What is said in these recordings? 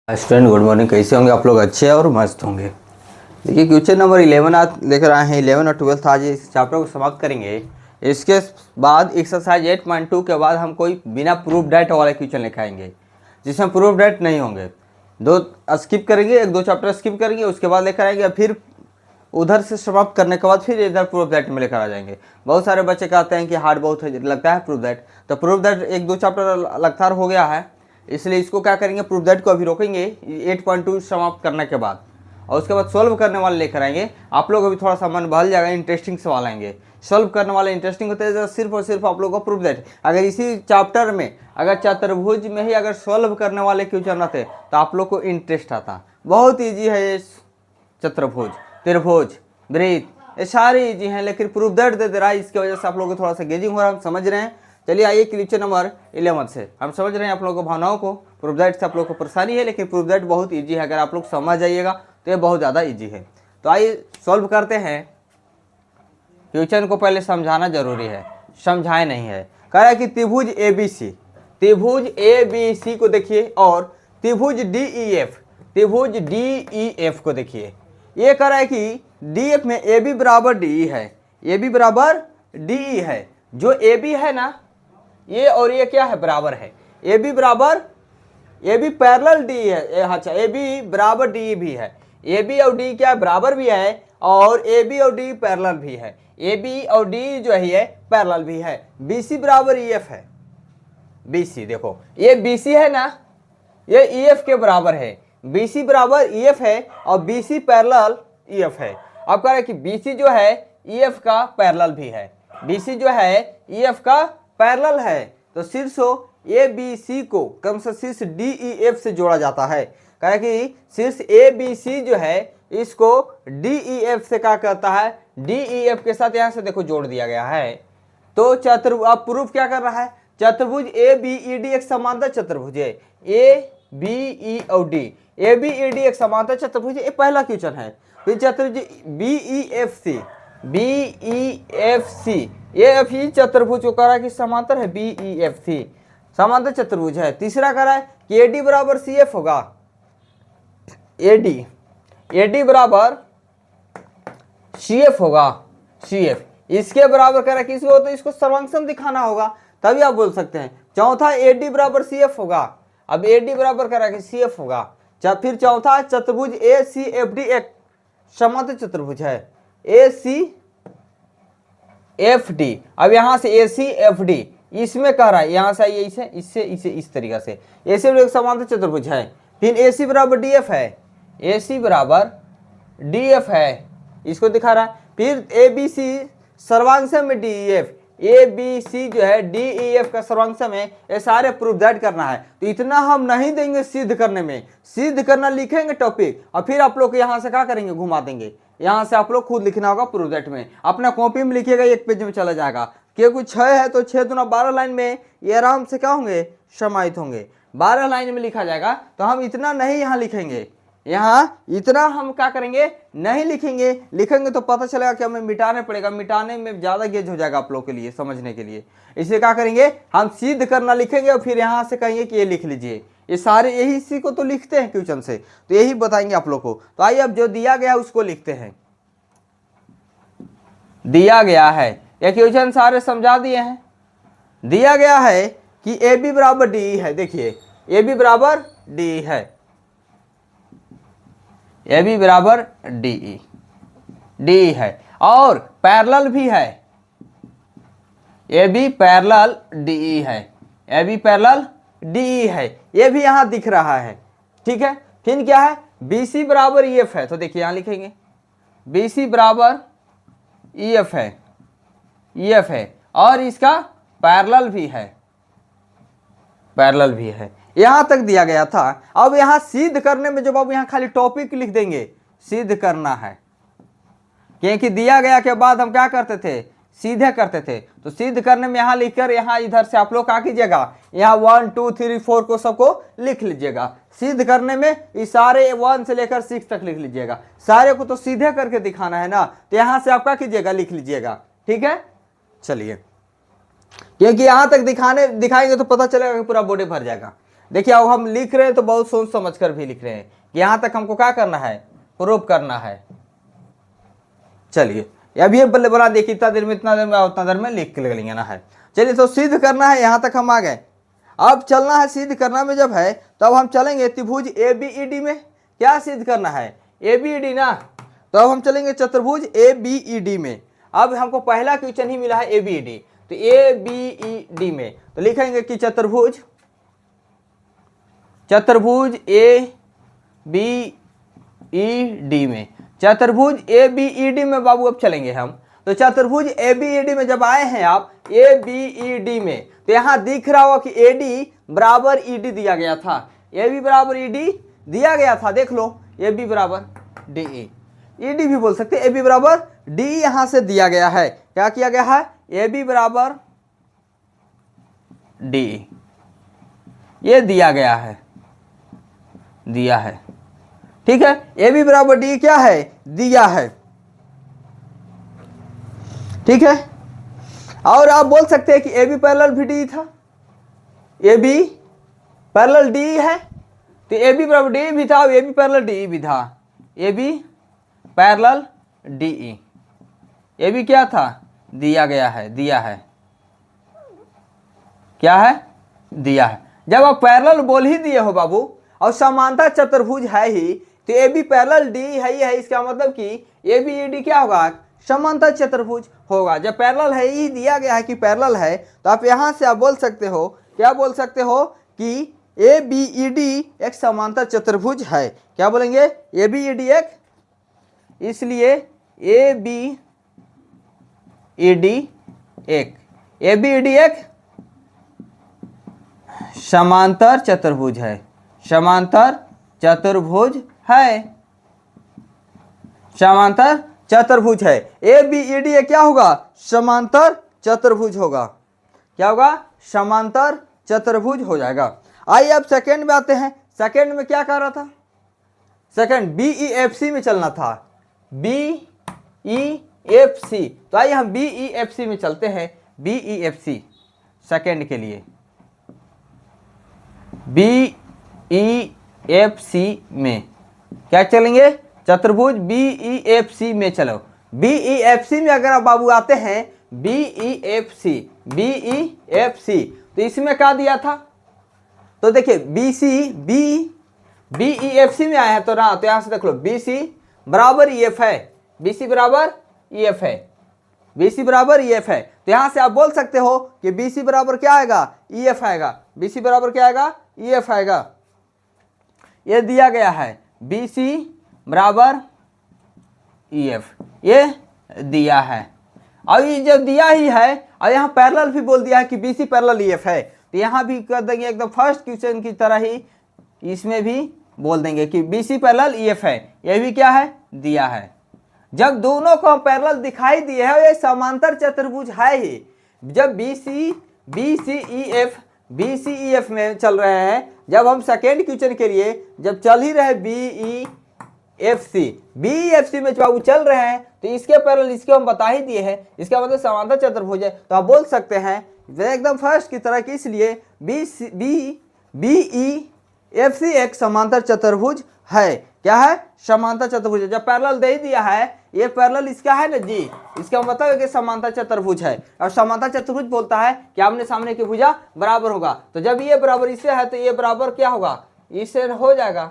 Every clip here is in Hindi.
Student good morning. कैसे होंगे आप लोग? अच्छे और मस्त होंगे। देखिए क्वेश्चन नंबर 11 आज लेकर आए हैं। 11 और 12 आज इस चैप्टर को समाप्त करेंगे। इसके बाद एक्सरसाइज 8.2 के बाद हम कोई बिना प्रूफ डेट वाले क्वेश्चन लिखाएंगे जिसमें प्रूफ डेट नहीं होंगे। दो स्किप करेंगे, एक दो चैप्टर स्किप करेंगे, उसके बाद लेकर आएंगे, फिर उधर से समाप्त करने के बाद फिर इधर प्रूफ दैट में लेकर आ जाएंगे। बहुत सारे बच्चे कहते हैं कि हार्ड बहुत लगता है प्रूफ दैट, तो प्रूफ दैट एक दो चैप्टर लगातार हो गया है, इसलिए इसको क्या करेंगे, प्रूफ दैट को अभी रोकेंगे 8.2 समाप्त करने के बाद, और उसके बाद सॉल्व करने वाले लेकर आएंगे। आप लोग अभी थोड़ा सा मन बहल जाएगा, इंटरेस्टिंग सवाल आएंगे। सॉल्व करने वाले इंटरेस्टिंग होते हैं सिर्फ और सिर्फ आप लोग को प्रूफ दैट। अगर इसी चैप्टर में अगर चतुर्भुज में ही अगर सॉल्व करने वाले क्वेश्चन रहते तो आप लोग को इंटरेस्ट आता। बहुत ईजी है ये चतुर्भुज, त्रिभुज, वृत्त, ये सारे इजी हैं, लेकिन प्रूफ दैट दे रहा है, इसकी वजह से आप लोगों को थोड़ा सा गेजिंग हो रहा है। हम समझ रहे हैं। चलिए आइए क्वेश्चन नंबर 11 से हम समझ रहे हैं आप लोगों को भावनाओं को। प्रूफ दैट से आप लोग को परेशानी है, लेकिन प्रूफ दैट बहुत इजी है। अगर आप लोग समझ जाइएगा तो ये बहुत ज़्यादा इजी है। तो आइए सॉल्व करते हैं। क्वेश्चन को पहले समझाना जरूरी है, समझाए नहीं है। कह रहा है कि त्रिभुज ABC, त्रिभुज ABC को देखिए, और त्रिभुज DEF, त्रिभुज DEF को देखिए। ये कह रहा है कि DF में AB बराबर DE है, AB बराबर DE है। जो AB है ना, ये और ये क्या है, बराबर है। AB बराबर, AB पैरेलल DE है। अच्छा, AB बराबर DE भी है। AB और D क्या बराबर भी है, और AB और D पैरेलल भी है। AB और D जो है पैरेलल भी है। BC बराबर EF है। BC देखो, ये BC है ना, ये EF के बराबर है। BC बराबर EF है और BC पैरेलल EF है। अब कह रहे हैं कि BC जो है EF का पैरेलल भी है। BC जो है EF का पैरेलल है, तो शीर्ष ABC को कम से शीर्ष DEF से जोड़ा जाता है। कह रहे कि शीर्ष ABC जो है इसको DEF से क्या करता है, DEF के साथ यहाँ से देखो जोड़ दिया गया है। तो अब प्रूफ क्या कर रहा है, चतुर्भुज ABED एक समांतर चतुर्भुज है। ABE और D, ABED एक समांतर चतुर्भुज, ये पहला क्वेश्चन है। फिर चतुर्भुज BEFC, BEFC ये भी चतुर्भुज को करा कि समांतर है। BEFC समांतर चतुर्भुज है। तीसरा करा है कि AD बराबर CF होगा। AD बराबर CF होगा। CF इसके बराबर करा कि इसको, तो इसको सर्वांगसम दिखाना होगा, तभी आप बोल सकते हैं। चौथा AD बराबर CF होगा। अब AD बराबर करा कि CF होगा। फिर चौथा चतुर्भुज ACFD एक समांतर चतुर्भुज है। ACFD, अब यहां से ACFD इसमें कह रहा है, यहां से आइए इससे इस तरीके से ACFD एक समांतर चतुर्भुज है। फिर AC बराबर DF है, AC बराबर DF है, इसको दिखा रहा है। फिर ABC सर्वांगसम में DEF, ABC जो है DEF का सर्वांगसम है। ये सारे प्रूफ दैट करना है। तो इतना हम नहीं देंगे सिद्ध करने में, सिद्ध करना लिखेंगे टॉपिक, और फिर आप लोग यहाँ से क्या करेंगे, घुमा देंगे। यहाँ से आप लोग खुद लिखना होगा प्रूफ दैट में। अपना कॉपी में लिखिएगा, एक पेज में चला जाएगा। क्योंकि 6 है तो 6 दूना 12 लाइन में ये आराम से क्या होंगे, समाहित होंगे। 12 लाइन में लिखा जाएगा। तो हम इतना नहीं यहाँ लिखेंगे, यहाँ इतना हम क्या करेंगे, नहीं लिखेंगे। लिखेंगे तो पता चलेगा कि हमें मिटाने पड़ेगा, मिटाने में ज़्यादा गेज हो जाएगा आप लोग के लिए समझने के लिए। इसलिए क्या करेंगे, हम सिद्ध करना लिखेंगे और फिर यहाँ से कहेंगे कि ये लिख लीजिए। ये सारे यही इसी को तो लिखते हैं क्वेश्चन से, तो यही बताएंगे आप लोग को। तो आइए अब जो दिया गया उसको लिखते हैं। दिया गया है, ये क्वेश्चन सारे समझा दिए हैं। दिया गया है कि AB बराबर DE है। देखिए AB बराबर DE है, AB बराबर DE है, और पैरेलल भी है। AB पैरेलल DE है, AB पैरेलल DE है, ये भी यहां दिख रहा है। ठीक है। फिर क्या है, BC बराबर EF है। तो देखिए यहां लिखेंगे BC बराबर EF है, EF है, और इसका पैरेलल भी है, पैरेलल भी है। यहां तक दिया गया था। अब यहां सिद्ध करने में जब आप यहां खाली टॉपिक लिख देंगे, सिद्ध करना है, क्योंकि दिया गया के बाद हम क्या करते थे, सीधे करते थे। तो सिद्ध करने में यहां लिखकर यहां इधर से आप लोग क्या कीजिएगा, यहां 1 2 3 4 को सबको लिख लीजिएगा। सिद्ध करने में इस सारे 1 से लेकर 6 तक लिख लीजिएगा। सारे को तो सीधे करके दिखाना है ना, तो यहां से आप क्या कीजिएगा, लिख लीजिएगा। ठीक है। चलिए, क्योंकि यहां तक दिखाएंगे तो पता चलेगा कि पूरा बोर्ड भर जाएगा। देखिए अब हम लिख रहे हैं तो बहुत सोच समझ कर भी लिख रहे हैं कि यहाँ तक हमको क्या करना है, प्रूफ करना है। चलिए अब ये बल्ले बना देखिए, इतना देर में इतना देर में उतना देर में लिख के लेना है। चलिए तो सिद्ध करना है, यहाँ तक हम आ गए। अब चलना है सिद्ध करना में जब है तो अब हम चलेंगे त्रिभुज ए बी ई डी में। क्या सिद्ध करना है, ए बी ई डी ना, तो अब हम चलेंगे चतुर्भुज ए बी ई डी में। अब हमको पहला क्वेश्चन ही मिला है ए बी ई डी, तो ए बी ई डी में तो लिखेंगे कि चतुर्भुज ए बी ई डी में, चतुर्भुज ए बी ई डी में बाबू अब चलेंगे हम। तो चतुर्भुज ए बी ई डी में जब आए हैं आप ए बी ई डी में, तो यहाँ दिख रहा होगा कि ए डी बराबर ई डी दिया गया था, ए बी बराबर ई डी दिया गया था, देख लो ए बी बराबर डी ई डी भी बोल सकते, ए बी बराबर डी यहाँ से दिया गया है। क्या किया गया है, ए बी बराबर डी, ये दिया गया है, दिया है, ठीक है। ए बी बराबर डी क्या है, दिया है, ठीक है। और आप बोल सकते हैं कि ए बी पैरेलल भी डी था, ए बी पैरेलल डी है, तो ए बी बराबर डी भी था और ए बी पैरेलल डी भी था, A B parallel D E, A B क्या था, दिया गया है, दिया है, क्या है, दिया है। जब आप पैरेलल बोल ही दिए हो बाबू और समांतर चतुर्भुज है ही, तो ए बी पैरेलल डी है ही है, इसका मतलब कि ए बी ई डी क्या होगा, समांतर चतुर्भुज होगा। जब पैरेलल है ही दिया गया है कि पैरेलल है, तो आप यहाँ से आप बोल सकते हो, क्या बोल सकते हो कि ए बी ई डी एक समांतर चतुर्भुज है। क्या बोलेंगे, ए बी ई डी एक, इसलिए ए बी ई डी एक, ए बी ई डी एक समांतर चतुर्भुज है, समांतर चतुर्भुज है, समांतर चतुर्भुज है। ए बी ई डी क्या होगा, समांतर चतुर्भुज होगा, क्या होगा, समांतर चतुर्भुज हो जाएगा। आइए अब सेकंड में आते हैं। सेकंड में क्या कह रहा था, second B E F C में चलना था, बी ई एफ सी। तो आइए हम बी ई एफ सी में चलते हैं, B E F C second के लिए, बी ई एफ सी में क्या चलेंगे, चतुर्भुज बी ई एफ सी में चलो। बी ई एफ सी में अगर आप बाबू आते हैं, B E F C, B E F C, तो इसमें क्या दिया था, तो देखिए B C, B E F C में आया है तो ना, तो यहां से देख लो बी सी बराबर ई एफ है, बी सी बराबर ई एफ है, बी सी बराबर ई एफ है। तो यहां से आप बोल सकते हो कि बी सी बराबर क्या आएगा, ई एफ आएगा, बी सी बराबर क्या आएगा, ई एफ आएगा। ये दिया गया है बी सी बराबर ई एफ, ये दिया है। और ये जब दिया ही है और यहाँ पैरेलल भी बोल दिया है कि B C parallel E F है, तो यहाँ भी कर देंगे एकदम फर्स्ट क्वेश्चन की तरह ही, इसमें भी बोल देंगे कि B C parallel E F है, ये भी क्या है, दिया है। जब दोनों को हम पैरेलल दिखाई दिए है, ये समांतर चतुर्भुज है ही। जब बी सी ई एफ में चल रहे हैं, जब हम सेकेंड क्वेश्चन के लिए जब चल ही रहे बी ई एफ सी में बाबू चल रहे हैं, तो इसके पैरेलल इसके हम बता ही दिए हैं, इसका मतलब समांतर चतुर्भुज है। तो आप बोल सकते हैं एकदम फर्स्ट की तरह की, इसलिए बी ई एफ सी एक समांतर चतुर्भुज है। क्या है, समांतर चतुर्भुज है। जब पैरेलल दे ही दिया है, ये पैरेलल इसका है ना जी, इसका मतलब है कि समांतर चतुर्भुज है। और समांतर चतुर्भुज बोलता है कि आमने सामने की भुजा बराबर होगा। तो जब ये बराबर इससे है, तो ये बराबर क्या होगा, इससे हो जाएगा,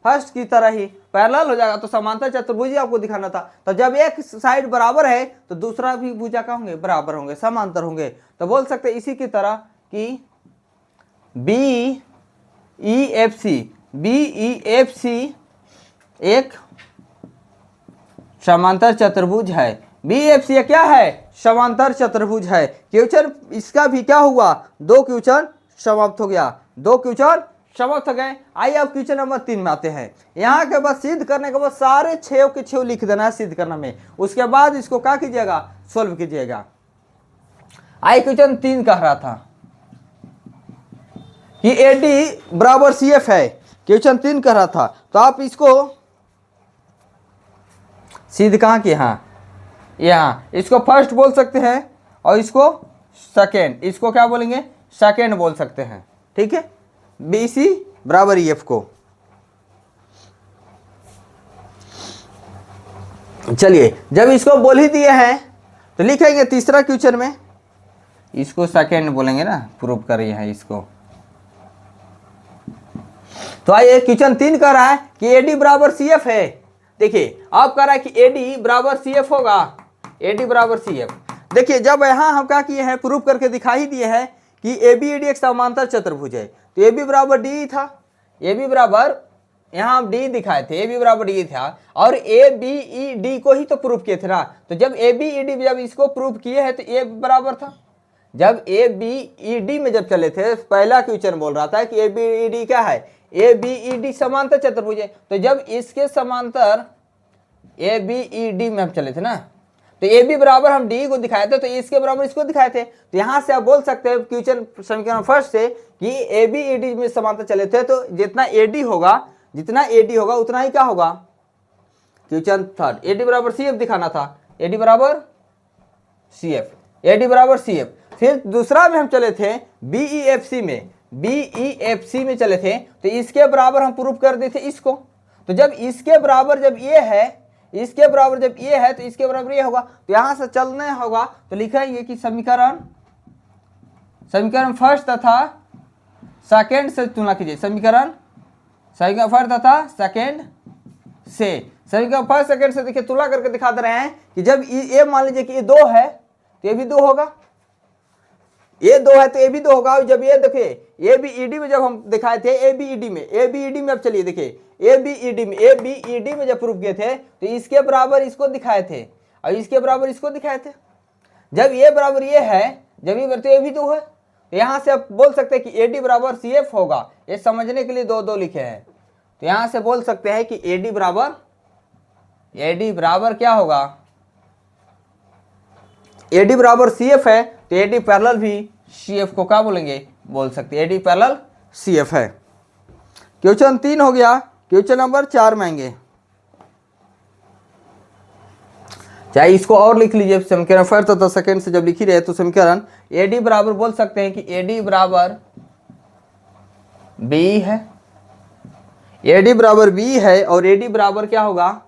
फर्स्ट की तरह ही पैरेलल हो जाएगा। तो समांतर चतुर्भुज ही आपको दिखाना था। तो जब एक साइड बराबर है, तो दूसरा भी भुजा का होंगे, बराबर होंगे, समांतर होंगे। तो बोल सकते हैं इसी की तरह कि बी ई एफ सी एक समांतर चतुर्भुज है। बी एफ सी क्या है, समांतर चतुर्भुज है। क्वेश्चन इसका भी क्या हुआ, दो क्वेश्चन समाप्त हो गया, दो क्वेश्चन समाप्त हो गए। आइए अब क्वेश्चन नंबर 3 में आते हैं। यहाँ के बाद सिद्ध करने के बाद सारे 6 के 6 लिख देना है सिद्ध करने में, उसके बाद इसको क्या कीजिएगा, सोल्व कीजिएगा। आइए क्वेश्चन 3 कह रहा था कि ए डी बराबर सी एफ है, क्वेश्चन 3 कह रहा था। तो आप इसको सिद्ध कहाँ किए, यहाँ इसको फर्स्ट बोल सकते हैं और इसको सेकेंड, इसको क्या बोलेंगे, सेकेंड बोल सकते हैं, ठीक है। बी सी बराबर ई एफ को। चलिए जब इसको बोल ही दिए हैं तो लिखेंगे तीसरा क्वेश्चन में, इसको सेकेंड बोलेंगे ना, प्रूव कर रहे हैं इसको। तो आइए क्वेश्चन 3 कह रहा है कि एडी बराबर सी एफ है। देखिए आप कह रहा है कि एडी बराबर सी एफ होगा, एडी बराबर सी एफ। देखिए जब यहाँ हम क्या किए हैं, प्रूव करके दिखा ही दिए हैं कि ए बी ई डी एक समांतर चतुर्भुज है। तो ए बी बराबर डी था, ए बी बराबर यहाँ हम डी दिखाए थे, ए बी बराबर डी था, और ए बी ई डी को ही तो प्रूव किए थे ना। तो जब ए बी ई डी जब इसको प्रूव किए हैं तो ए बराबर था। जब ए बी ई डी में जब चले थे, पहला क्वेश्चन बोल रहा था कि ए बी ई डी क्या है, ए बी ई डी समांतर चतुर्भुज है। तो जब इसके समांतर ए बी ई डी में हम चले थे ना, तो ए बी बराबर हम डी को दिखाए थे, तो इसके बराबर इसको दिखाए थे। तो यहाँ से आप बोल सकते हैं क्वेश्चन समीकरण फर्स्ट से कि ए बी ई डी में समांतर चले थे, तो जितना ए डी होगा, जितना ए डी होगा उतना ही क्या होगा। क्वेश्चन थर्ड, ए डी बराबर सी एफ दिखाना था, ए डी बराबर सी एफ, ए डी बराबर सी एफ। फिर दूसरा में हम चले थे बी ई एफ सी में, बी ई एफ सी में चले थे, तो इसके बराबर हम प्रूफ कर दिए थे इसको। तो जब इसके बराबर जब ये है, इसके बराबर जब ये है, तो इसके बराबर ये होगा। तो यहां से चलना होगा तो लिखेंगे कि समीकरण फर्स्ट तथा सेकेंड से तुलना कीजिए, समीकरण फर्स्ट तथा सेकेंड से, समीकरण फर्स्ट सेकेंड से देखिए तुलना करके दिखा दे रहे हैं कि जब ये मान लीजिए कि ये 2 है तो ये भी 2 होगा, ये 2 है तो ये भी 2 होगा। जब ये देखिए ए बी ई डी में जब हम दिखाए थे, ए बी ई डी में, ए बी ई डी में अब चलिए देखिए ए बी ई डी में, ए बी ई डी में जब प्रूफ किए थे तो इसके बराबर इसको दिखाए थे और इसके बराबर इसको दिखाए थे। जब ये बराबर ये है, जब ये बराबर ये भी 2 है, तो यहाँ से आप बोल सकते हैं कि ए डी बराबर सी एफ होगा। ये समझने के लिए 2 लिखे हैं, तो यहाँ से बोल सकते हैं कि ए डी बराबर क्या होगा, ए डी बराबर सी एफ है, तो ए डी पैरेलल भी सी एफ को क्या बोलेंगे, बोल सकते हैं A D parallel C F है। क्वेश्चन 3 हो गया। क्वेश्चन नंबर 4 में आएंगे, चाहे इसको और लिख लीजिए, समीकरण फर्स्ट तथा सेकेंड से जब लिख ही रहे तो समीकरण ए डी बराबर बोल सकते हैं कि ए डी बराबर बी है, ए डी बराबर बी है, और ए डी बराबर क्या होगा,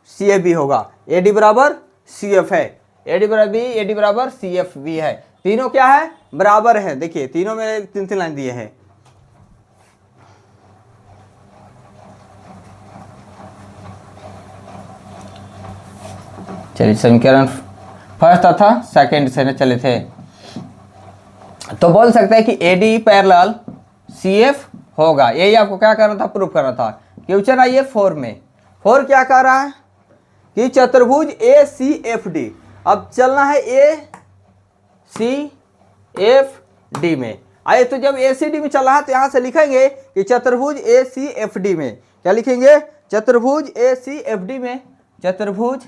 सी एफ भी होगा। ए डी बराबर सी एफ है, ए डी बराबर बी, ए डी बराबर सी एफ भी है। तीनों क्या है, बराबर है। देखिए तीनों में 3 लाइन दिए हैं। चलिए समीकरण फर्स्ट तथा सेकेंड से चले थे, तो बोल सकते हैं कि A D parallel C F होगा। यही आपको क्या करना था, प्रूफ करना था। क्वेश्चन आइए 4 में। 4 क्या कह रहा है कि चतुर्भुज ए सी एफ डी, अब चलना है ए सी एफ डी में। आइए तो जब ए सी डी में चल रहा है तो यहाँ से लिखेंगे कि चतुर्भुज ए सी एफ डी में, क्या लिखेंगे, चतुर्भुज ए सी एफ डी में, चतुर्भुज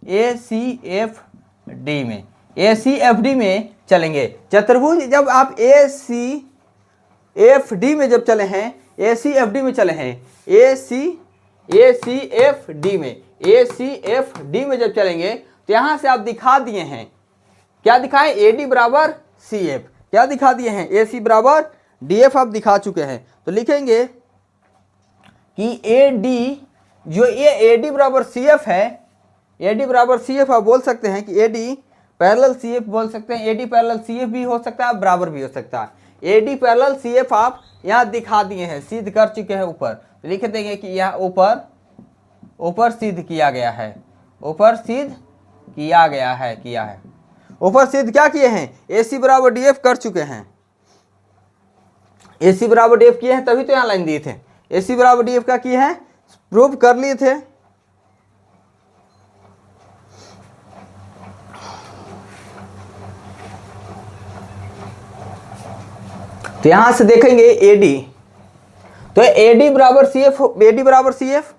ए सी एफ डी में, ए सी एफ डी में चलेंगे। चतुर्भुज जब आप ए सी एफ डी में जब चले हैं, ए सी एफ डी में चले हैं, ए सी एफ डी में, ए सी एफ डी में जब चलेंगे तो यहाँ से आप दिखा दिए हैं, क्या दिखाएं, ए डी बराबर सी एफ, क्या दिखा दिए हैं, ए सी बराबर डी एफ आप दिखा चुके हैं। तो लिखेंगे कि ए डी, जो ये ए डी बराबर सी एफ है, ए डी बराबर सी एफ आप बोल सकते हैं कि A D parallel C F बोल सकते हैं, A D parallel C F भी हो सकता है, बराबर भी हो सकता है। A D parallel C F आप यहाँ दिखा दिए हैं, सिद्ध कर चुके हैं ऊपर। तो लिख देंगे कि यहाँ ऊपर सिद्ध किया गया है, ऊपर सिद्ध किया गया है, ऊपर सिद्ध क्या किए हैं, ए सी बराबर डी एफ कर चुके हैं, ए सी बराबर डी एफ किए हैं, तभी तो यहाँ लाइन दिए थे। ए सी बराबर डी एफ का किए हैं, प्रूव कर लिए थे। तो यहां से देखेंगे ए डी, तो ए डी बराबर सी एफ, ए डी बराबर सी एफ,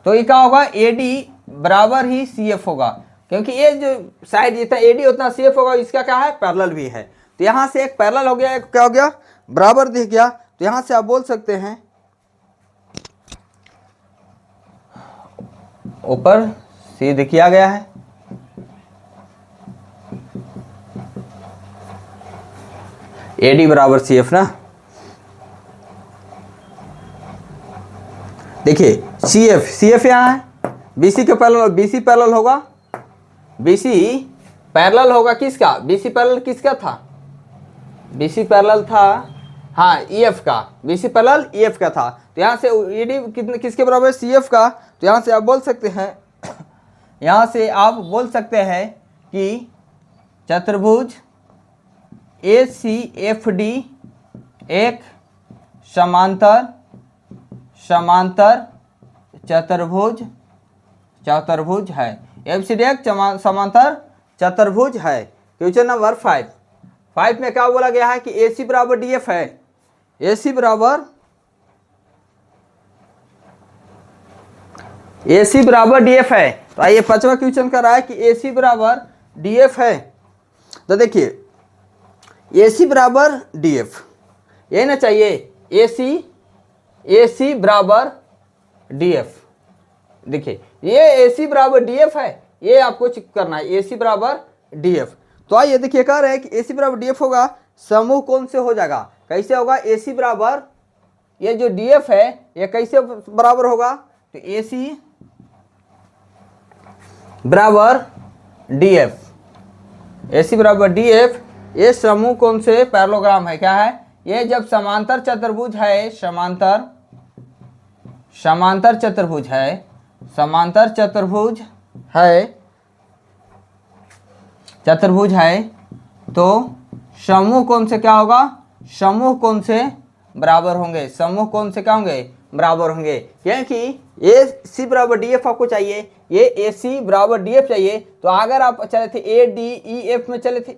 तो ये क्या होगा, ए डी बराबर ही सी एफ होगा, क्योंकि ये जो साइड जितना ए डी उतना सी एफ होगा। इसका क्या है, पैरेलल भी है। तो यहाँ से एक पैरेलल हो गया, एक क्या हो गया, बराबर दिख गया। तो यहाँ से आप बोल सकते हैं ऊपर सिद्ध किया गया है, ए डी बराबर सी एफ ना। देखिए सी एफ यहाँ है, बी सी के पैरेलल, बी सी पैरेलल होगा, बी सी पैरेलल होगा किसका, बी सी पैरेलल किसका था, बी सी पैरेलल था हाँ ई एफ का, B C parallel E F का था। तो यहाँ से ई डी कितने किसके बराबर है, सी एफ का। तो यहाँ से आप बोल सकते हैं यहाँ से आप बोल सकते हैं कि चतुर्भुज ए सी एफ डी एक समांतर चतुर्भुज है, एफ सी डी एक समांतर चतुर्भुज है। क्वेश्चन नंबर 5 में क्या बोला गया है कि ए सी बराबर डी एफ है, ए सी बराबर डी एफ है। तो आइए 5वां क्वेश्चन कर रहा है कि ए सी बराबर डी एफ है। तो देखिए ए सी बराबर डी एफ, ये ना चाहिए, ए सी बराबर डी एफ। देखिए ये ए सी बराबर डी एफ है, ये आपको चेक करना है, ए सी बराबर डी एफ। तो आइए देखिए कह रहे हैं कि ए सी बराबर डी एफ होगा, समूह कौन से हो जाएगा, कैसे होगा, ए सी बराबर ये जो डी एफ है ये कैसे बराबर होगा, तो ए सी बराबर डी एफ, ए सी बराबर डी एफ। ये समूह कौन से पैरेललोग्राम है, क्या है, ये जब समांतर चतुर्भुज है, समांतर चतुर्भुज है तो समूह कौन से क्या होगा, समूह कौन से बराबर होंगे, समूह कौन से क्या होंगे, बराबर होंगे। क्योंकि ए सी बराबर डी एफ आपको चाहिए, ये ए सी बराबर डी एफ चाहिए। तो अगर आप चले थे ए डी ई एफ में चले थे,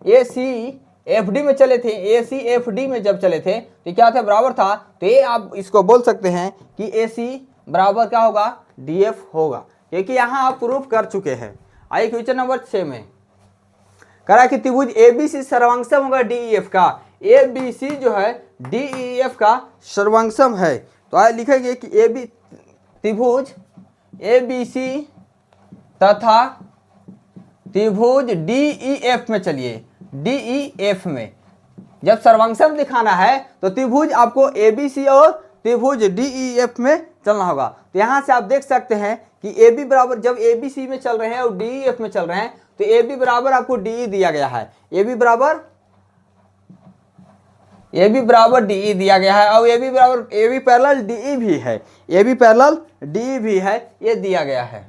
ए सी एफ डी में चले थे, ए सी एफ डी में जब चले थे तो क्या था, बराबर था। तो ये आप इसको बोल सकते हैं कि ए सी बराबर क्या होगा, डी एफ होगा, क्योंकि यहाँ आप प्रूफ कर चुके हैं। आइए क्वेश्चन नंबर 6 में करा कि त्रिभुज ए बी सी सर्वांगसम होगा डी ई एफ का, ए बी सी जो है डी ई एफ का सर्वांगसम है। तो आइए लिखेंगे कि ए बी त्रिभुज ए बी सी तथा त्रिभुज डी ई एफ में, चलिए डी ई एफ में जब सर्वांगसम दिखाना है तो त्रिभुज आपको ए बी सी और त्रिभुज डी ई एफ में चलना होगा। तो यहाँ से आप देख सकते हैं कि ए बी बराबर, जब ए बी सी में चल रहे हैं और डी ई एफ में चल रहे हैं तो ए बी बराबर आपको डी ई दिया गया है, ए बी बराबर डी ई दिया गया है, और A B parallel D E भी है, A B parallel D E भी है, ये दिया है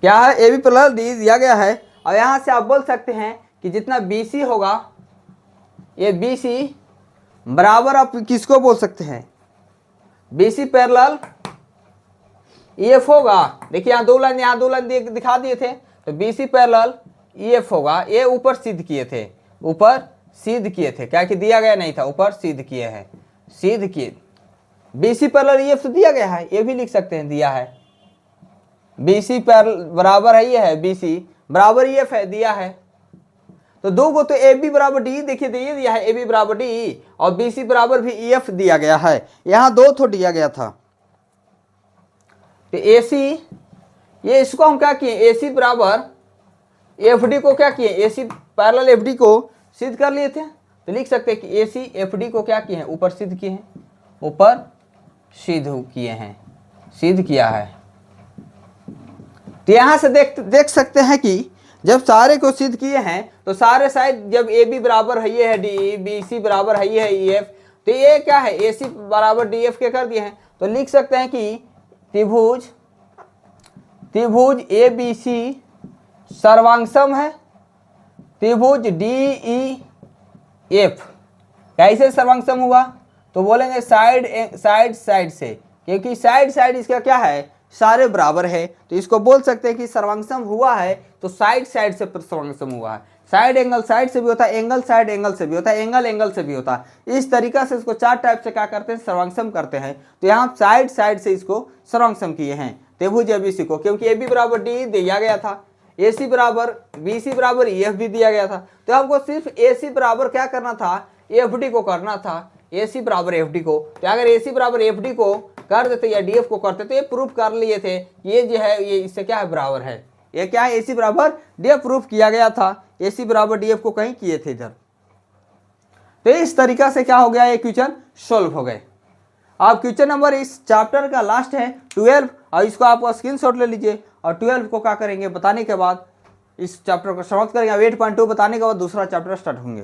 क्या है, A B parallel D E दिया गया है। और यहाँ से आप बोल सकते हैं कि जितना बी सी होगा, ये बी सी बराबर आप किसको बोल सकते हैं, B C parallel E F होगा। देखिए यहाँ दो लाइन दिखा दिए थे, तो B C parallel E F होगा, ये ऊपर सिद्ध किए थे, क्या कि दिया गया नहीं था, ऊपर सिद्ध किए, B C parallel E F तो दिया गया है, ये भी लिख सकते हैं, दिया है, बी सी पैरेलल बराबर है, ये है बी सी बराबर ई एफ है, दिया है। तो दो गो तो ए बी बराबर डी, देखिए ये दिया है ए बी बराबर डी, और बी सी बराबर भी ई एफ दिया गया है, यहाँ दो तो दिया गया था। तो ए सी, ये इसको हम क्या किए, ए सी बराबर एफ डी को क्या किए, ए सी पैरेलल एफ डी को सिद्ध कर लिए थे। तो लिख सकते हैं कि ए सी एफ डी को क्या किए हैं, ऊपर सिद्ध किया है। तो यहाँ से देख सकते हैं कि जब सारे को सिद्ध किए हैं तो सारे साइड, जब ए बी बराबर है ये है डी, बी सी बराबर है ये है ई एफ, तो ये क्या है, ए सी बराबर डी एफ के कर दिए हैं। तो लिख सकते हैं कि त्रिभुज ए बी सी सर्वांगसम है त्रिभुज डी ई एफ। कैसे सर्वांगसम हुआ, तो बोलेंगे साइड से, क्योंकि साइड इसका क्या है, सारे बराबर है, तो इसको बोल सकते हैं कि सर्वांगसम हुआ है तो साइड से सर्वांगसम हुआ है। साइड एंगल साइड से भी होता है, एंगल साइड एंगल से भी होता है, एंगल से भी होता है। इस तरीका से इसको 4 टाइप से क्या करते हैं, सर्वांगसम करते हैं। तो यहाँ साइड से इसको सर्वांगसम किए हैं त्रिभुज ए बी सी को, क्योंकि ए बी बराबर डी दिया गया था, ए सी बराबर बी सी बराबर ई एफ भी दिया गया था। तो हमको सिर्फ ए सी बराबर क्या करना था, एफ डी को करना था, ए सी बराबर एफ डी को। तो अगर ए सी बराबर एफ डी को कर देते या डी एफ को करते तो ये प्रूफ कर लिए थे, ये जो है ये इससे क्या है, बराबर है, ये क्या है, ए सी बराबर डी एफ प्रूफ किया गया था, ए सी बराबर डी एफ को कहीं किए थे इधर। तो इस तरीका से क्या हो गया, ये क्वेश्चन सोल्व हो गए। आप क्वेश्चन नंबर इस चैप्टर का लास्ट है 12 और इसको आप स्क्रीनशॉट ले लीजिए और 12 को क्या करेंगे बताने के बाद इस चैप्टर को समाप्त करेंगे। अब 8.2 बताने के बाद दूसरा चैप्टर स्टार्ट होंगे।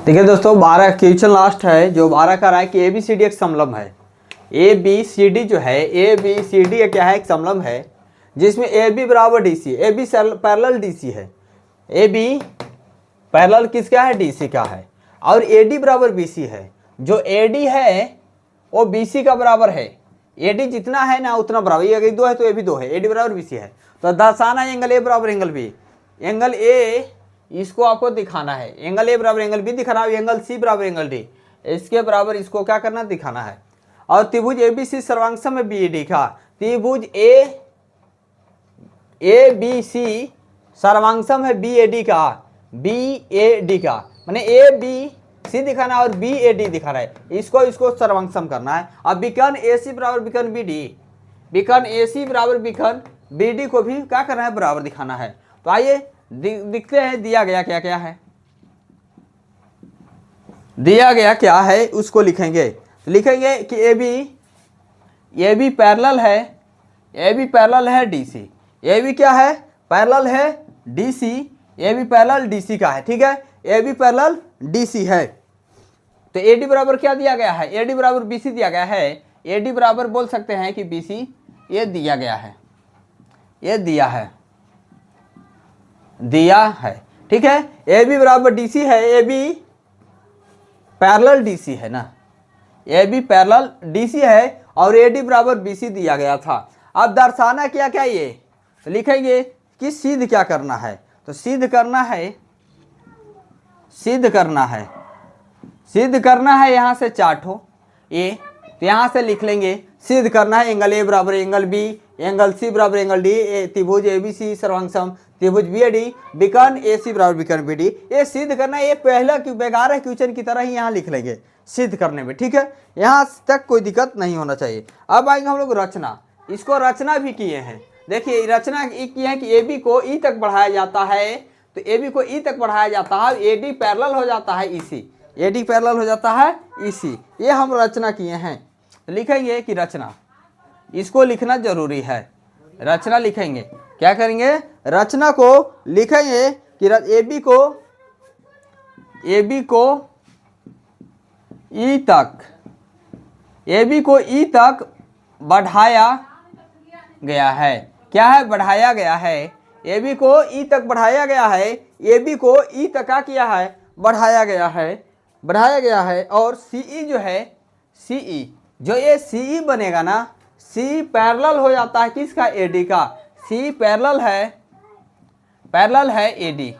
देखिए दोस्तों 12 क्वेश्चन लास्ट है जो 12 का रहा है कि ABCD एक समलंब है। ABCD जो है ABCD क्या है, एक समलंब है जिसमें AB बराबर DC, AB पैरेलल DC है। AB पैरेलल किसका है, DC का है। और AD बराबर BC है। जो AD है वो BC का बराबर है। AD जितना है ना उतना बराबर, ये अगर 2 है तो AB 2 है, AD बराबर BC है। तो दर्शाना एंगल A बराबर एंगल B। एंगल A इसको आपको दिखाना है, एंगल A बराबर एंगल B दिखाना है, एंगल C बराबर एंगल D इसके बराबर इसको क्या करना दिखाना है। और त्रिभुज ABC सर्वांगसम है BED का। त्रिभुज ABC सर्वांगसम है BAD का माने ABC दिखाना और BAD दिखाना है, इसको सर्वांगसम करना है। अब विकर्ण AC बराबर विकर्ण BD, विकर्ण AC बराबर विकर्ण BD को भी क्या करना है, बराबर दिखाना है। तो आइए दिखते हैं दिया गया क्या क्या है। दिया गया क्या है उसको लिखेंगे। लिखेंगे कि AB पैरेलल है, AB पैरेलल है DC। AB क्या है, पैरेलल है DC। AB पैरेलल DC का है, ठीक है। AB पैरेलल DC है। तो AD बराबर क्या दिया गया है, AD बराबर BC दिया गया है। AD बराबर बोल सकते हैं कि BC ये दिया गया है, ये दिया है, ठीक है। AB बराबर DC है, AB पैरेलल DC है ना, AB पैरेलल DC है और AD बराबर BC दिया गया था। अब दर्शाना क्या क्या ये तो लिखेंगे कि सिद्ध क्या करना है। तो सिद्ध करना है यहाँ से चार्ट हो A, तो यहाँ से लिख लेंगे सिद्ध करना है एंगल A बराबर एंगल B, एंगल C बराबर एंगल D, त्रिभुज ABC सर्वांगसम त्रिभुज BAD विकर्ण AC बराबर विकर्ण BD। ये सिद्ध करना है, ये पहला बेगार क्वेश्चन की तरह ही यहाँ लिख लेंगे सिद्ध करने में, ठीक है। यहाँ तक कोई दिक्कत नहीं होना चाहिए। अब आएंगे हम लोग रचना, इसको रचना भी किए हैं। देखिए रचना की है कि AB को E तक बढ़ाया जाता है, तो AB को E तक बढ़ाया जाता है, AD पैरेलल हो जाता है EC, AD पैरेलल हो जाता है EC। ये हम रचना किए हैं। लिखेंगे कि रचना, इसको लिखना जरूरी है। रचना लिखेंगे, क्या करेंगे, रचना को लिखेंगे कि AB को E तक बढ़ाया गया है। क्या है, बढ़ाया गया है। AB को E तक बढ़ाया गया है, AB को E तक क्या किया है, बढ़ाया गया है। और CE जो है, CE जो ये CE बनेगा ना, C पैरेलल हो जाता है किसका, AD का। C पैरेलल है AD,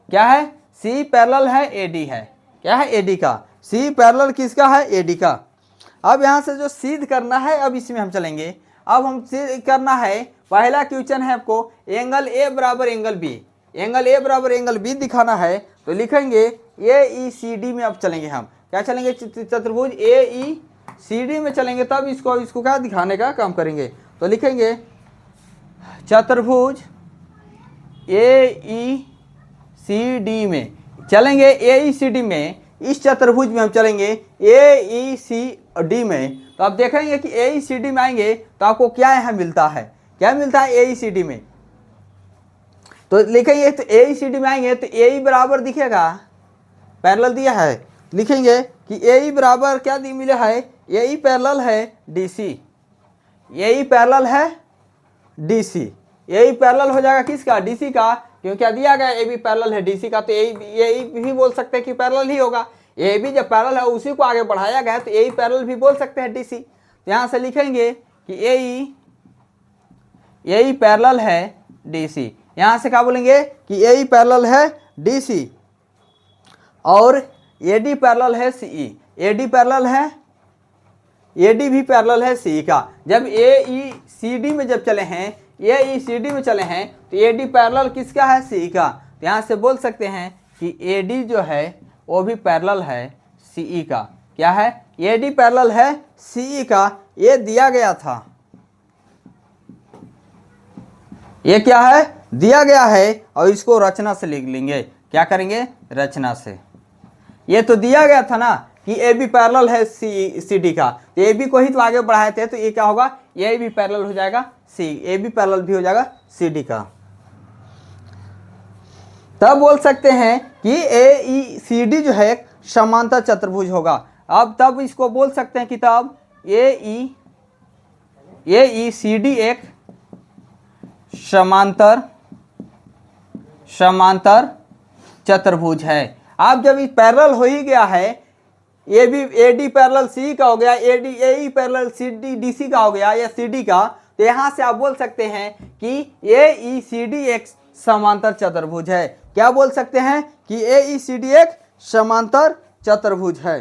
क्या है, C पैरेलल है AD है, क्या है, AD का। C पैरेलल किसका है, AD का। अब यहाँ से जो सिद्ध करना है, अब इसमें हम चलेंगे। अब हम सिद्ध करना है, पहला क्वेश्चन है आपको एंगल A बराबर एंगल B, एंगल A बराबर एंगल B दिखाना है। तो लिखेंगे AECD में अब चलेंगे हम, क्या चलेंगे, चतुर्भुज AECD में चलेंगे, तब इसको क्या दिखाने का काम करेंगे। तो लिखेंगे चतुर्भुज AECD में चलेंगे, AECD में इस चतुर्भुज में हम चलेंगे AECD में। तो आप देखेंगे कि AECD में आएंगे तो आपको क्या यहाँ मिलता है, क्या मिलता है AECD में। तो लिखेंगे तो AECD में आएंगे तो AE बराबर दिखेगा, पैरेलल दिया है। लिखेंगे कि AE बराबर क्या मिला है, AE पैरेलल है DC, AE पैरेलल है DC। AE पैरेलल हो जाएगा किसका, DC का, क्योंकि क्या दिया गया AB पैरेलल है DC का। तो AE भी बोल सकते हैं कि पैरेलल ही होगा। AB जब पैरेलल है उसी को आगे बढ़ाया गया तो AE पैरेलल भी बोल सकते हैं DC। तो यहाँ से लिखेंगे कि AE पैरेलल है DC। यहाँ से क्या बोलेंगे कि AE पैरेलल है DC और AD पैरेलल है CE, AD पैरेलल है, AD भी पैरेलल है CE का। जब AECD में जब चले हैं, AECD में चले हैं तो AD पैरेलल किसका है, CE का। तो यहाँ से बोल सकते हैं कि AD जो है वो भी पैरेलल है CE का। क्या है, AD पैरेलल है CE का। ये दिया गया था, ये क्या है, दिया गया है और इसको रचना से लिख लेंगे। क्या करेंगे? रचना से। ये तो दिया गया था ना कि ए बी पैरेलल है सी डी का, तो ए बी को ही तो आगे बढ़ाए थे, तो ये क्या होगा? ए बी पैरेलल हो जाएगा ए बी पैरेलल भी हो जाएगा सी डी का। तब बोल सकते हैं कि ए ई सी डी जो है समांतर चतुर्भुज होगा। अब तब इसको बोल सकते हैं कि तब ए ई सी डी एक समांतर चतुर्भुज है। अब जब इस पैरेलल हो ही गया है, A B A D parallel C का हो गया, A E parallel C D D C का हो गया या सी डी का, तो यहाँ से आप बोल सकते हैं कि ए ई सी डी एक समांतर चतुर्भुज है। क्या बोल सकते हैं? कि ए ई सी डी एक समांतर चतुर्भुज है।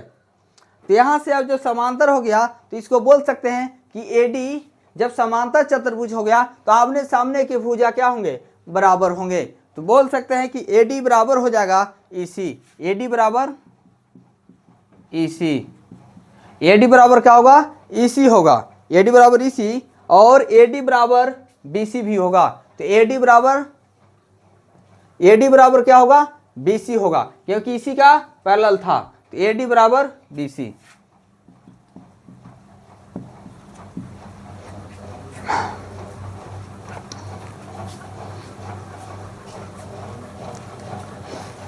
तो यहाँ से अब जो समांतर हो गया तो इसको बोल सकते हैं कि ए डी जब समांतर चतुर्भुज हो गया तो आमने सामने के भुजा क्या होंगे? बराबर होंगे। तो बोल सकते हैं कि ए डी बराबर हो जाएगा ई सी। ए डी बराबर ई सी। ए डी बराबर क्या होगा? ई सी होगा। ए डी बराबर ई सी और ए डी बराबर बी सी भी होगा। तो ए डी बराबर क्या होगा? बी सी होगा, क्योंकि इसी का पैरेलल था। तो ए डी बराबर बी सी।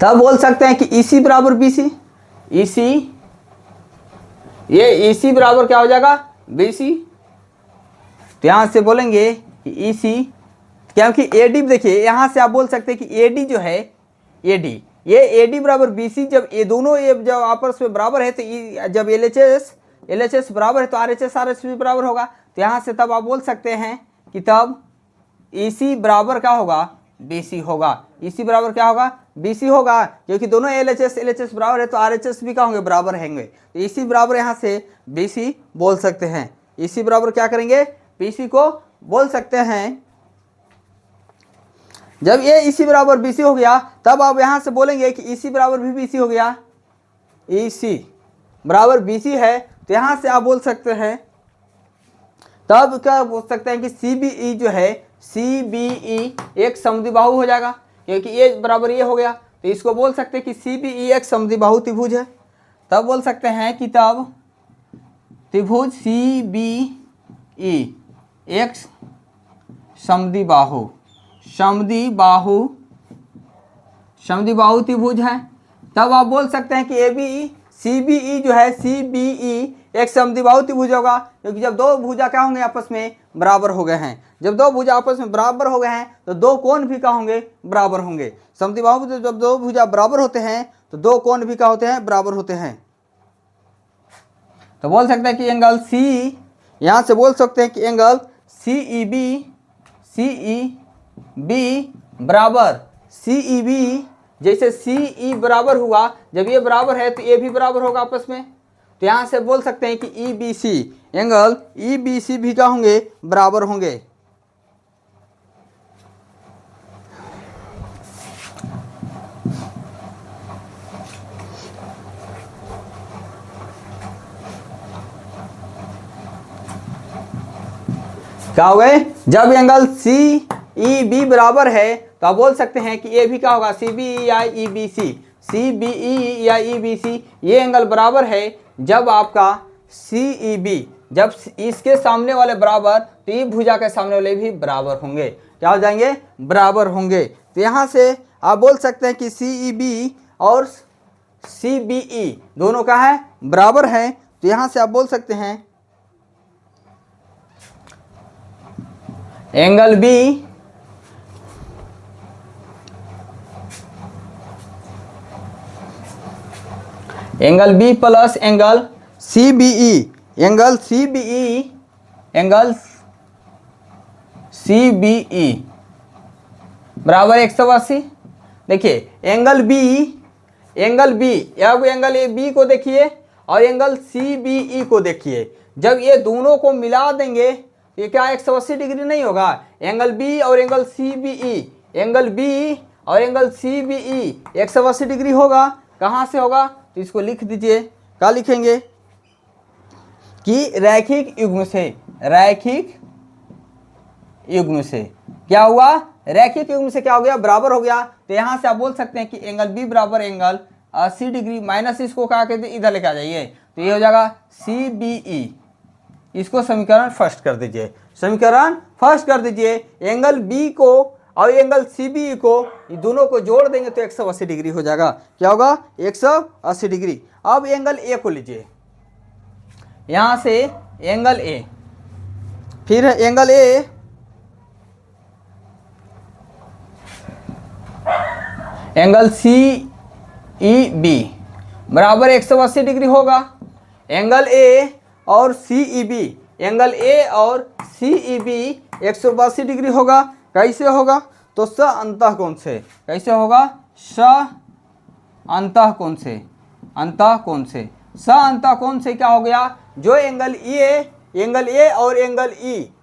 तब बोल सकते हैं कि EC बराबर BC। EC ये EC बराबर क्या हो जाएगा? BC। तो यहां से बोलेंगे कि EC, क्योंकि AD देखिए यहां से आप बोल सकते हैं कि AD जो है AD, ये AD बराबर BC, जब ये दोनों ये जब आपस में बराबर है तो जब LHS बराबर है तो RHS भी बराबर होगा। तो यहाँ से तब आप बोल सकते हैं कि तब EC बराबर क्या होगा? BC होगा। EC बराबर क्या होगा? BC होगा, क्योंकि दोनों LHS बराबर है तो RHS भी क्या होंगे? बराबर होंगे। तो EC बराबर यहाँ से BC बोल सकते हैं। EC बराबर क्या करेंगे? BC को बोल सकते हैं। जब ये EC बराबर BC हो गया तब आप यहाँ से बोलेंगे कि EC बराबर भी BC हो गया। EC बराबर BC है, तो यहाँ से आप बोल सकते हैं, तब क्या बोल सकते हैं कि CBE जो है CBE एक समद्विबाहु हो जाएगा, क्योंकि ये बराबर ये हो गया। तो इसको बोल सकते हैं कि CBE एक समद्विबाहु त्रिभुज है। तब बोल सकते हैं कि तब त्रिभुज CBE एक समद्विबाहु त्रिभुज है। तब आप बोल सकते हैं कि CBE जो है CBE एक समद्विबाहु त्रिभुज होगा, क्योंकि जब दो भुजा क्या होंगे? आपस में बराबर हो गए हैं। जब दो भुजा आपस में बराबर हो गए हैं तो दो कोण भी क्या होंगे? बराबर होंगे। समद्विबाहु में जब दो भुजा बराबर होते हैं तो दो कोण भी क्या होते हैं? बराबर होते हैं। तो बोल सकते हैं कि एंगल C, यहाँ से बोल सकते हैं कि एंगल CEB बराबर CEB, जैसे CE बराबर हुआ, जब ये बराबर है तो ये भी बराबर होगा आपस में। तो यहाँ से बोल सकते हैं कि EBC एंगल EBC भी क्या होंगे? बराबर होंगे। क्या हो गए? जब एंगल CEB बराबर है तो आप बोल सकते हैं कि ये भी क्या होगा? CBE या EBC। CBE या EBC ये एंगल बराबर है जब आपका CEB, जब इसके सामने वाले बराबर तो ये भुजा के सामने वाले भी बराबर होंगे। क्या हो जाएंगे? बराबर होंगे। तो यहाँ से आप बोल सकते हैं कि CEB और CBE दोनों का है? बराबर है। तो यहाँ से आप बोल सकते हैं angle B plus angle CBE, angle CBE बराबर 180। देखिए एंगल B, अब एंगल B को देखिए और एंगल CBE को देखिए। जब ये दोनों को मिला देंगे ये क्या 180 डिग्री नहीं होगा? एंगल B और एंगल CBE 180 डिग्री होगा। कहाँ से होगा? तो इसको लिख दीजिए। क्या लिखेंगे? कि रैखिक युग्म से क्या हुआ? रैखिक युग्म से क्या हो गया, बराबर हो गया। तो यहाँ से आप बोल सकते हैं कि एंगल बी बराबर एंगल 80 डिग्री माइनस इसको क्या कहते हैं, इधर लेके आ जाइए, तो ये हो जाएगा CBE। इसको समीकरण फर्स्ट कर दीजिए, समीकरण फर्स्ट कर दीजिए। एंगल बी को और एंगल CBE को, ये दोनों को जोड़ देंगे तो 180 डिग्री हो जाएगा। क्या होगा, 180 डिग्री। अब एंगल ए को लीजिए, यहां से एंगल ए, फिर है एंगल ए, एंगल CEB बराबर 180 डिग्री होगा। एंगल ए और CEB, एंगल ए और CEB 180 डिग्री होगा। कैसे होगा, तो स अंतः कोण से, कैसे होगा, स अंतः कोण से, अंतः कोण से, स अंतः कोण से क्या हो गया, जो एंगल ए और एंगल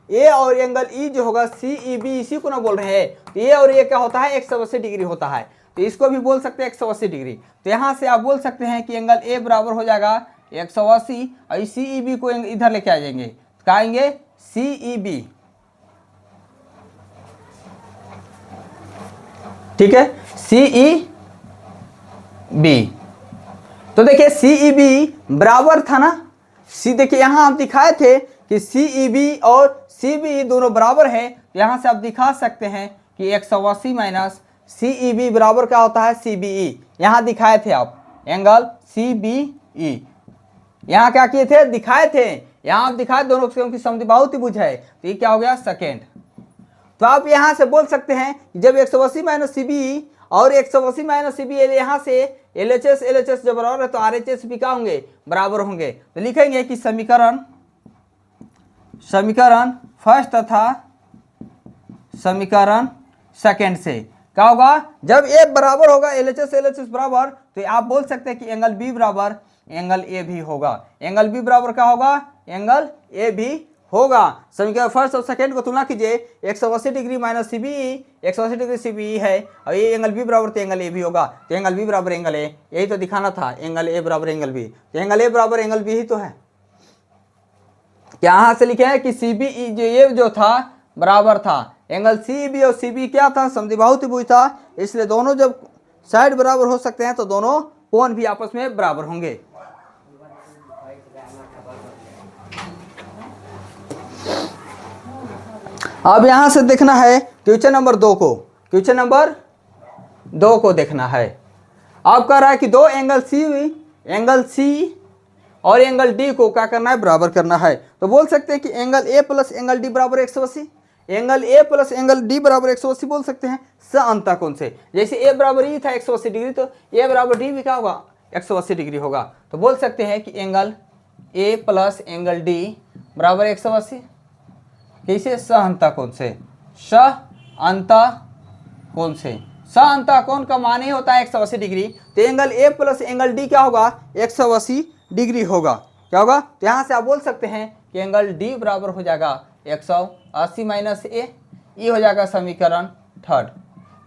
ए और एंगल ई जो होगा CEB, इसी को ना बोल रहे हैं, तो ए और ए क्या होता है, 180 डिग्री होता है, तो इसको भी बोल सकते हैं 180 डिग्री। तो यहाँ से आप बोल सकते हैं कि एंगल ए बराबर हो जाएगा 180 और CEB को इधर लेके आ जाएंगे, क्या आएंगे, CEB, ठीक है, CEB। तो देखिए CEB बराबर था ना, देखिए यहाँ आप दिखाए थे कि CEB और CBE दोनों बराबर है, तो यहाँ से आप दिखा सकते हैं कि 180 माइनस CEB बराबर क्या होता है, CBE। यहाँ दिखाए थे आप एंगल CBE, यहाँ क्या किए थे, दिखाए थे, यहाँ आप दिखाए दोनों की समद्विबाहु है, तो ये क्या हो गया, सेकेंड। तो आप यहाँ से बोल सकते हैं कि जब 180 माइनस CBE और 180 माइनस CBE, यहाँ से LHS जब बराबर है तो RHS भी क्या होंगे, बराबर होंगे। तो लिखेंगे कि समीकरण फर्स्ट तथा समीकरण सेकेंड से क्या होगा, जब ए बराबर होगा LHS बराबर, तो आप बोल सकते हैं कि एंगल बी बराबर एंगल ए भी होगा। एंगल बी बराबर क्या होगा, एंगल ए भी होगा। समीकरण फर्स्ट और सेकेंड को तुलना कीजिए, 180 degree minus CBE, 180 degree CBE है, और ये एंगल बी बराबर तो एंगल ए भी होगा, तो एंगल बी बराबर एंगल ए, यही तो दिखाना था, एंगल ए बराबर एंगल बी, तो एंगल ए बराबर एंगल बी ही तो है। यहाँ से लिखे हैं कि CBE जो ये जो था बराबर था, एंगल CEB और CBE क्या था, समद्विबाहु त्रिभुज था, इसलिए दोनों जब साइड बराबर हो सकते हैं तो दोनों कोण भी आपस में बराबर होंगे। अब यहां से देखना है क्वेश्चन नंबर 2 को, क्वेश्चन नंबर 2 को देखना है। अब कह रहा है कि दो एंगल C और एंगल D को क्या करना है, बराबर करना है। तो बोल सकते हैं कि angle A plus angle D बराबर 180, angle A plus angle D बराबर 180 बोल सकते हैं स अंतः कोण से। जैसे A बराबर E था 180 डिग्री, तो A बराबर D भी क्या होगा, 180 डिग्री होगा। तो बोल सकते हैं कि angle A plus angle D बराबर 180, कैसे, स अंतः कोण से, स अंतः कोण से, स अंतः कोण का मान ही होता है 180 डिग्री। तो angle A plus angle D क्या होगा, 180 डिग्री होगा। क्या होगा, तो यहाँ से आप बोल सकते हैं कि एंगल D बराबर हो जाएगा 180 माइनस ए, ये हो जाएगा समीकरण थर्ड।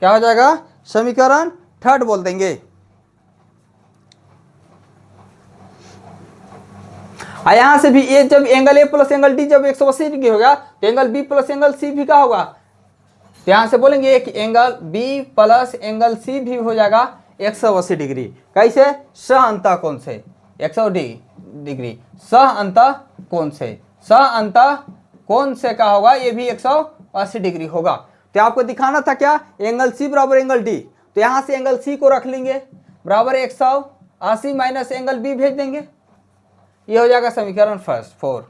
क्या हो जाएगा, समीकरण थर्ड बोल देंगे। और यहाँ से भी ये जब angle A plus angle D जब 180 डिग्री होगा, तो angle B plus angle C भी क्या होगा, तो यहाँ से बोलेंगे कि angle B plus angle C भी हो जाएगा 180 डिग्री। कैसे, स अंतः कोण से, 180 डिग्री, स अंतः कोण से, स अंतः कोण से क्या होगा, ये भी 180 डिग्री होगा। तो आपको दिखाना था क्या, एंगल C बराबर एंगल D, तो यहाँ से एंगल C को रख लेंगे बराबर 180 माइनस एंगल B भेज देंगे, ये हो जाएगा समीकरण फर्स्ट 4।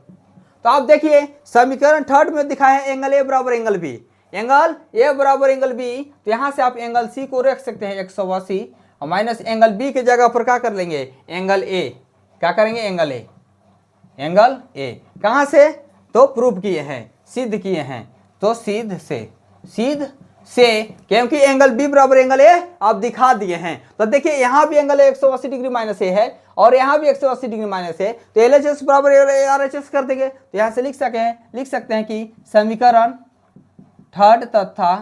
तो आप देखिए समीकरण थर्ड में दिखाया है एंगल A बराबर एंगल B, एंगल A बराबर एंगल B, तो यहाँ से आप एंगल C को रख सकते हैं 180 और माइनस एंगल B के जगह पर क्या कर लेंगे, एंगल A, क्या करेंगे, एंगल A, एंगल A कहाँ से, तो प्रूव किए हैं, सिद्ध किए हैं, तो सिद्ध से, क्योंकि एंगल B बराबर एंगल A आप दिखा दिए हैं। तो देखिए यहाँ भी एंगल 180 डिग्री माइनस ए है और यहाँ भी 180 डिग्री माइनस है, तो LHS बराबर RHS कर देंगे। तो यहाँ से लिख सकते हैं कि समीकरण थर्ड तथा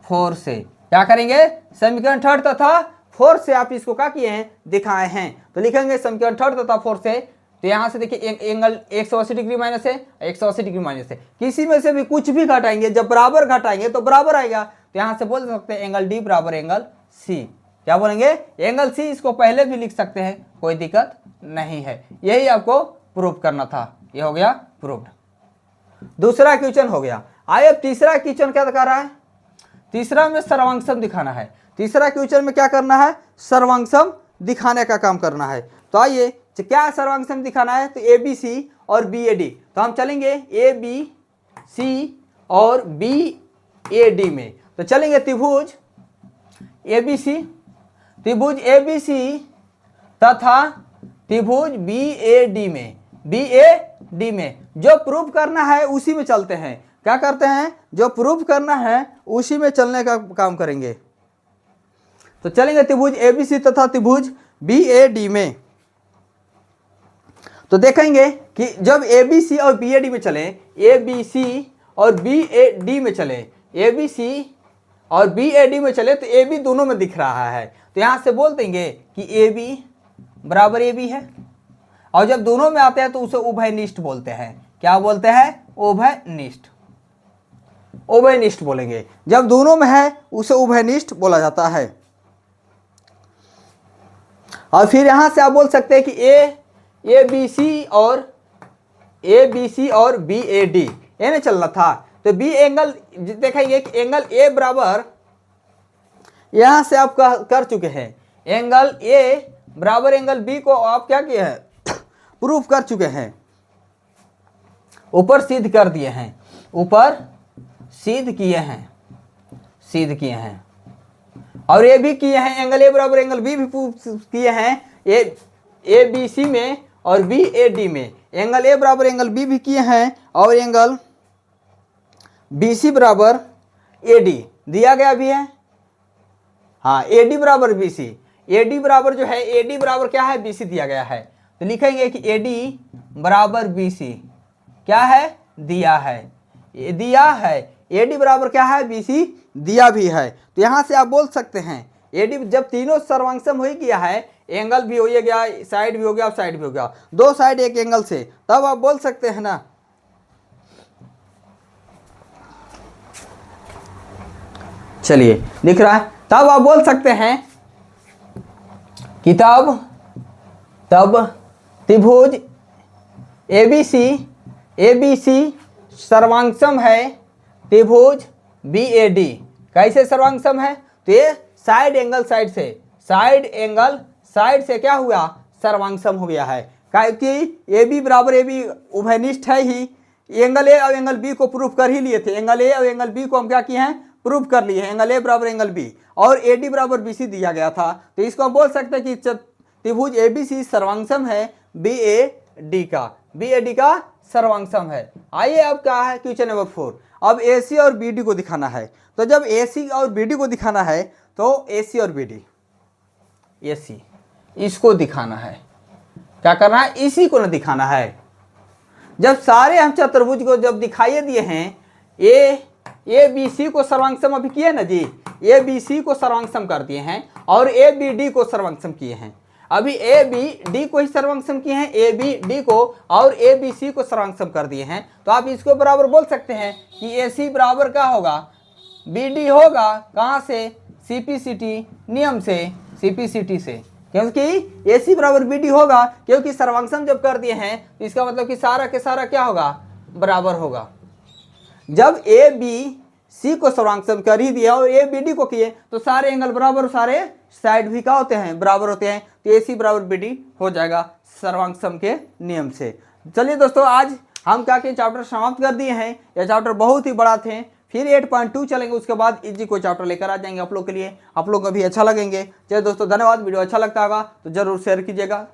फोर्थ से क्या करेंगे, समीकरण थर्ड तथा फोर्थ से आप इसको क्या किए हैं, दिखाए हैं। तो लिखेंगे समीकरण थर्ड तथा फोर्थ से तो यहाँ से देखिए एंगल 180 डिग्री माइनस है, 180 डिग्री माइनस है, किसी में से भी कुछ भी घटाएंगे, जब बराबर घटाएंगे तो बराबर आएगा। तो यहाँ से बोल सकते हैं एंगल डी बराबर एंगल सी। क्या बोलेंगे? Angle C. इसको पहले भी लिख सकते हैं, कोई दिक्कत नहीं है। यही आपको प्रूव करना था, ये हो गया प्रूव्ड। दूसरा क्वेश्चन हो गया। आइए अब तीसरा क्वेश्चन क्या दिखा रहा है? तीसरा में सर्वांगसम दिखाना है। तीसरा क्वेश्चन में क्या करना है? सर्वांगसम दिखाने का काम करना है। तो आइए, क्या सर्वांगसम दिखाना है? तो ए बी सी और बी ए डी। तो हम चलेंगे ए बी सी और बी ए डी में। तो चलेंगे त्रिभुज ए बी सी, त्रिभुज ए बी सी तथा त्रिभुज बी ए डी में, बी ए डी में जो प्रूव करना है उसी में चलते हैं। क्या करते हैं? जो प्रूव करना है उसी में चलने का काम करेंगे। तो चलेंगे त्रिभुज ए बी सी तथा त्रिभुज बी ए डी में। तो देखेंगे कि जब ए बी सी और बी ए डी में चले, ए बी सी और बी ए डी में चले, ए बी सी और बी ए डी में चले, तो ए बी दोनों में दिख रहा है। तो यहां से बोल देंगे कि ए बी बराबर ए बी है, और जब दोनों में आते हैं तो उसे उभयनिष्ठ बोलते हैं। क्या बोलते हैं? उभयनिष्ठ। उभयनिष्ठ बोलेंगे। जब दोनों में है उसे उभयनिष्ठ बोला जाता है। और फिर यहां से आप बोल सकते हैं कि ए बी सी और बी ए डी ये नहीं चलना था। तो बी एंगल देखेंगे कि एंगल ए बराबर, यहां से आप कर चुके हैं, एंगल ए बराबर एंगल बी को आप क्या किए हैं? प्रूफ कर चुके हैं, ऊपर सिद्ध कर दिए हैं, ऊपर सिद्ध किए हैं, सिद्ध किए हैं। और ये भी किए हैं, एंगल ए बराबर एंगल बी भी किए हैं ए बी सी में और बी ए डी में। एंगल ए बराबर एंगल बी भी किए हैं और एंगल बी सी बराबर ए डी दिया गया भी है। हाँ, ए डी बराबर बी सी, ए डी बराबर जो है, ए डी बराबर क्या है? बी सी दिया गया है। तो लिखेंगे कि ए डी बराबर बी सी क्या है? दिया है, दिया है। ए डी बराबर क्या है? बी सी दिया भी है। तो यहां से आप बोल सकते हैं ए डी जब तीनों सर्वांगसम हो ही गया है, एंगल भी हो गया, साइड भी हो गया, साइड भी हो गया, दो साइड एक एंगल से, तब आप बोल सकते हैं ना, चलिए दिख रहा है, तब आप बोल सकते हैं कि तब त्रिभुज ए बी सी सर्वांगसम है त्रिभुज बी ए डी। कैसे सर्वांगसम है? तो ये साइड एंगल साइड से, साइड एंगल साइड से क्या हुआ? सर्वांगसम हो गया है। क्योंकि ए बी बराबर ए बी उभयनिष्ठ है ही, एंगल ए और एंगल बी को प्रूफ कर ही लिए थे। एंगल ए और एंगल बी को हम क्या किए हैं? प्रूफ कर लिए हैं। एंगल ए बराबर एंगल बी और ए डी बराबर बी सी दिया गया था। तो इसको हम बोल सकते हैं कि त्रिभुज ए बी सी सर्वांगसम है बी ए डी का, बी ए डी का सर्वांगसम है। आइए अब क्या है? Question number 4। अब ए सी और बी डी को दिखाना है। तो जब ए सी और बी डी को दिखाना है तो ए सी और बी डी, ए सी इसको दिखाना है। क्या करना है? इसी को ना दिखाना है। जब सारे हम चतुर्भुज को जब दिखाई दिए हैं, ए बी सी को सर्वांगसम अभी किए ना जी, ए बी सी को सर्वांगसम कर दिए हैं और ए बी डी को सर्वांगसम किए हैं। अभी ए बी डी को ही सर्वांगसम किए हैं, ए बी डी को, और ए बी सी को सर्वांगसम कर दिए हैं। तो आप इसको बराबर बोल सकते हैं कि ए सी बराबर क्या होगा? बी डी होगा। कहाँ से? सीपीसीटी नियम से, सीपीसीटी से, क्योंकि ए सी बराबर बी डी होगा, क्योंकि सर्वांगसम जब कर दिए हैं तो इसका मतलब कि सारा के सारा क्या होगा? बराबर होगा। जब ए बी सी को सर्वांगसम कर ही दिया और ए बी डी को किए तो सारे एंगल बराबर, सारे साइड भी क्या होते हैं? बराबर होते हैं। तो ए सी बराबर बी डी हो जाएगा सर्वांगसम के नियम से। चलिए दोस्तों, आज हम क्या के चैप्टर समाप्त कर दिए हैं। यह चैप्टर बहुत ही बड़ा थे। फिर 8.2 चलेंगे, उसके बाद इजी कोई चैप्टर लेकर आ जाएंगे आप लोग के लिए, आप लोग को भी अच्छा लगेंगे। चलिए दोस्तों, धन्यवाद। वीडियो अच्छा लगता होगा तो जरूर शेयर कीजिएगा।